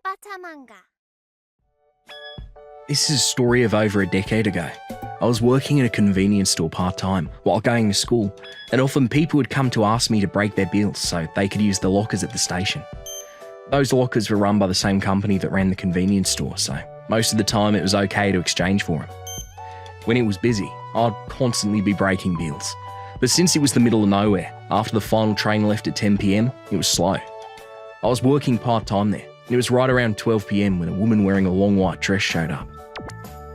Bata Manga. This is a story of over a decade ago. I was working in a convenience store part-time while going to school, and often people would come to ask me to break their bills so they could use the lockers at the station. Those lockers were run by the same company that ran the convenience store, so most of the time it was okay to exchange for them. When it was busy, I'd constantly be breaking bills. But since it was the middle of nowhere, after the final train left at 10 PM, it was slow. I was working part-time there, and it was right around 12 PM when a woman wearing a long white dress showed up.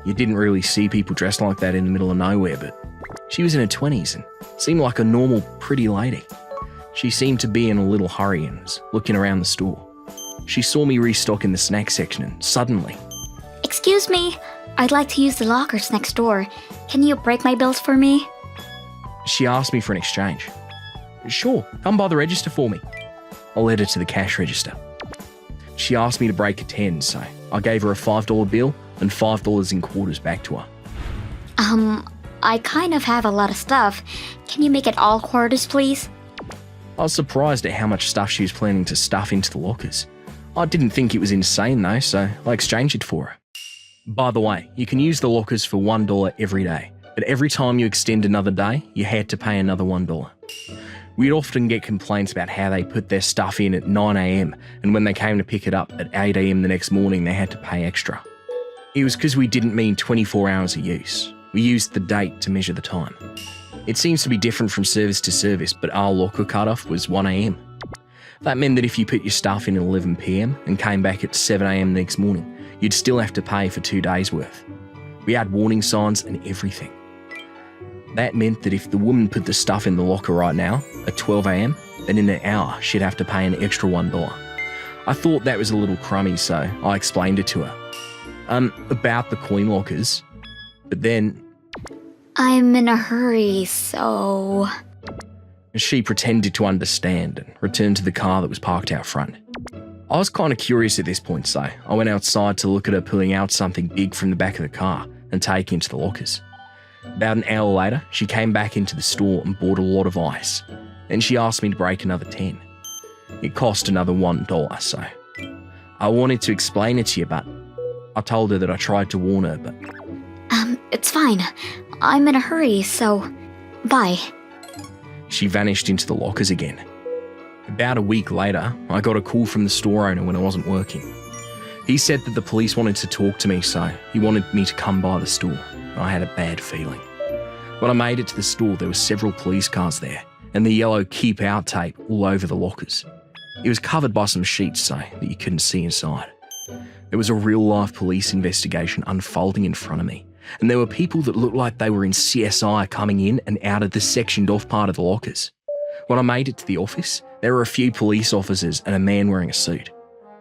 You didn't really see people dressed like that in the middle of nowhere, but she was in her 20s and seemed like a normal, pretty lady. She seemed to be in a little hurry and was looking around the store. She saw me restocking the snack section and suddenly, "Excuse me, I'd like to use the lockers next door. Can you break my bills for me?" she asked me for an exchange. "Sure, come by the register for me." I led her to the cash register. She asked me to break a 10, so I gave her a $5 bill and $5 in quarters back to her. I kind of have a lot of stuff. Can you make it all quarters, please? I was surprised at how much stuff she was planning to stuff into the lockers. I didn't think it was insane though, so I exchanged it for her. By the way, you can use the lockers for $1 every day, but every time you extend another day, you had to pay another $1. We'd often get complaints about how they put their stuff in at 9 AM, and when they came to pick it up at 8 AM the next morning, they had to pay extra. It was because we didn't mean 24 hours of use. We used the date to measure the time. It seems to be different from service to service, but our locker cutoff was 1 AM. That meant that if you put your stuff in at 11 PM and came back at 7 AM the next morning, you'd still have to pay for 2 days' worth. We had warning signs and everything. That meant that if the woman put the stuff in the locker right now, at 12 AM, then in an hour she'd have to pay an extra $1. I thought that was a little crummy, so I explained it to her. About the coin lockers, but then I'm in a hurry, so... she pretended to understand and returned to the car that was parked out front. I was kind of curious at this point, so I went outside to look at her pulling out something big from the back of the car and take into the lockers. About an hour later, she came back into the store and bought a lot of ice, and she asked me to break another 10. It cost another $1, so I wanted to explain it to you, but I told her that I tried to warn her, but... It's fine. I'm in a hurry, so... Bye. She vanished into the lockers again. About a week later, I got a call from the store owner when I wasn't working. He said that the police wanted to talk to me, so he wanted me to come by the store. I had a bad feeling. When I made it to the store, there were several police cars there, and the yellow "Keep Out" tape all over the lockers. It was covered by some sheets so that you couldn't see inside. There was a real-life police investigation unfolding in front of me, and there were people that looked like they were in CSI coming in and out of the sectioned-off part of the lockers. When I made it to the office, there were a few police officers and a man wearing a suit.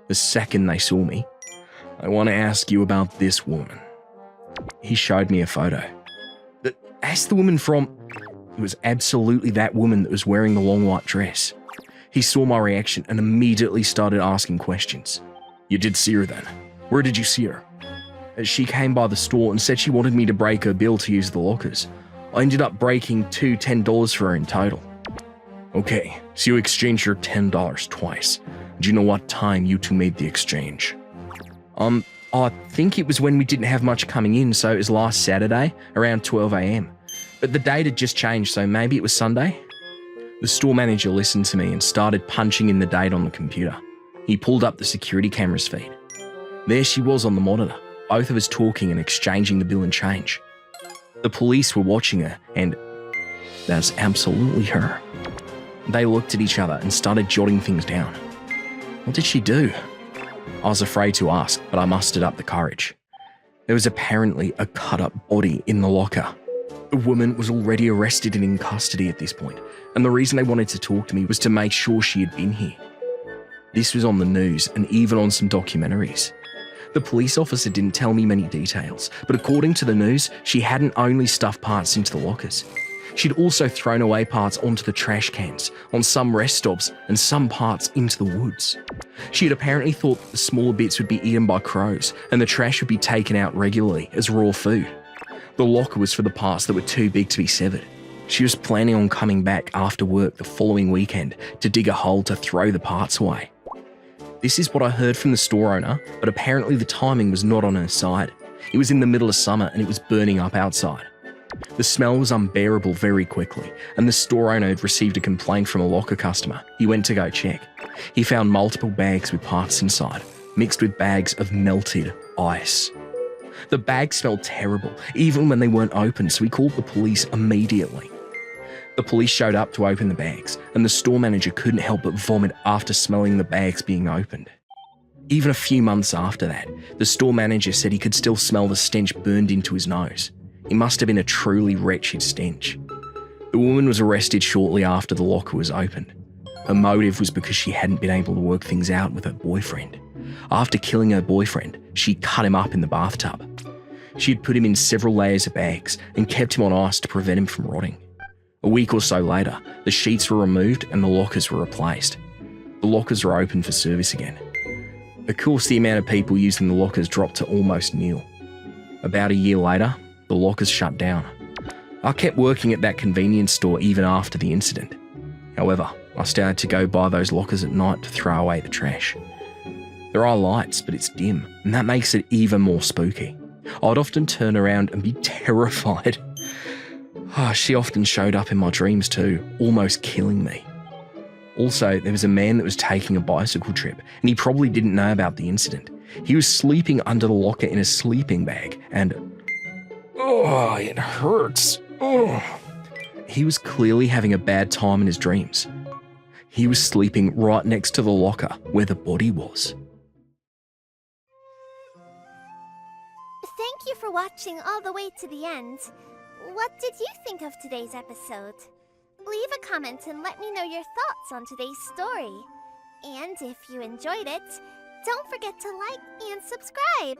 The second they saw me, "I want to ask you about this woman." He showed me a photo. That's the woman from... It was absolutely that woman that was wearing the long white dress. He saw my reaction and immediately started asking questions. "You did see her then? Where did you see her?" She came by the store and said she wanted me to break her bill to use the lockers. I ended up breaking two $10 for her in total. "Okay, so you exchanged your $10 twice. Do you know what time you two made the exchange?" I think it was when we didn't have much coming in, so it was last Saturday, around 12 AM. But the date had just changed, so maybe it was Sunday? The store manager listened to me and started punching in the date on the computer. He pulled up the security camera's feed. There she was on the monitor, both of us talking and exchanging the bill and change. The police were watching her, and that's absolutely her. They looked at each other and started jotting things down. What did she do? I was afraid to ask, but I mustered up the courage. There was apparently a cut-up body in the locker. The woman was already arrested and in custody at this point, and the reason they wanted to talk to me was to make sure she had been here. This was on the news and even on some documentaries. The police officer didn't tell me many details, but according to the news, she hadn't only stuffed parts into the lockers. She'd also thrown away parts onto the trash cans, on some rest stops, and some parts into the woods. She had apparently thought that the smaller bits would be eaten by crows, and the trash would be taken out regularly as raw food. The locker was for the parts that were too big to be severed. She was planning on coming back after work the following weekend to dig a hole to throw the parts away. This is what I heard from the store owner, but apparently the timing was not on her side. It was in the middle of summer and it was burning up outside. The smell was unbearable very quickly, and the store owner had received a complaint from a locker customer. He went to go check. He found multiple bags with parts inside, mixed with bags of melted ice. The bags smelled terrible, even when they weren't open, so he called the police immediately. The police showed up to open the bags, and the store manager couldn't help but vomit after smelling the bags being opened. Even a few months after that, the store manager said he could still smell the stench burned into his nose. It must have been a truly wretched stench. The woman was arrested shortly after the locker was opened. Her motive was because she hadn't been able to work things out with her boyfriend. After killing her boyfriend, she cut him up in the bathtub. She had put him in several layers of bags and kept him on ice to prevent him from rotting. A week or so later, the sheets were removed and the lockers were replaced. The lockers were open for service again. Of course, the amount of people using the lockers dropped to almost nil. About a year later, the lockers shut down. I kept working at that convenience store even after the incident. However, I started to go by those lockers at night to throw away the trash. There are lights, but it's dim, and that makes it even more spooky. I'd often turn around and be terrified. She often showed up in my dreams too, almost killing me. Also, there was a man that was taking a bicycle trip, and he probably didn't know about the incident. He was sleeping under the locker in a sleeping bag, and it hurts. He was clearly having a bad time in his dreams. He was sleeping right next to the locker where the body was. Thank you for watching all the way to the end. What did you think of today's episode? Leave a comment and let me know your thoughts on today's story. And if you enjoyed it, don't forget to like and subscribe.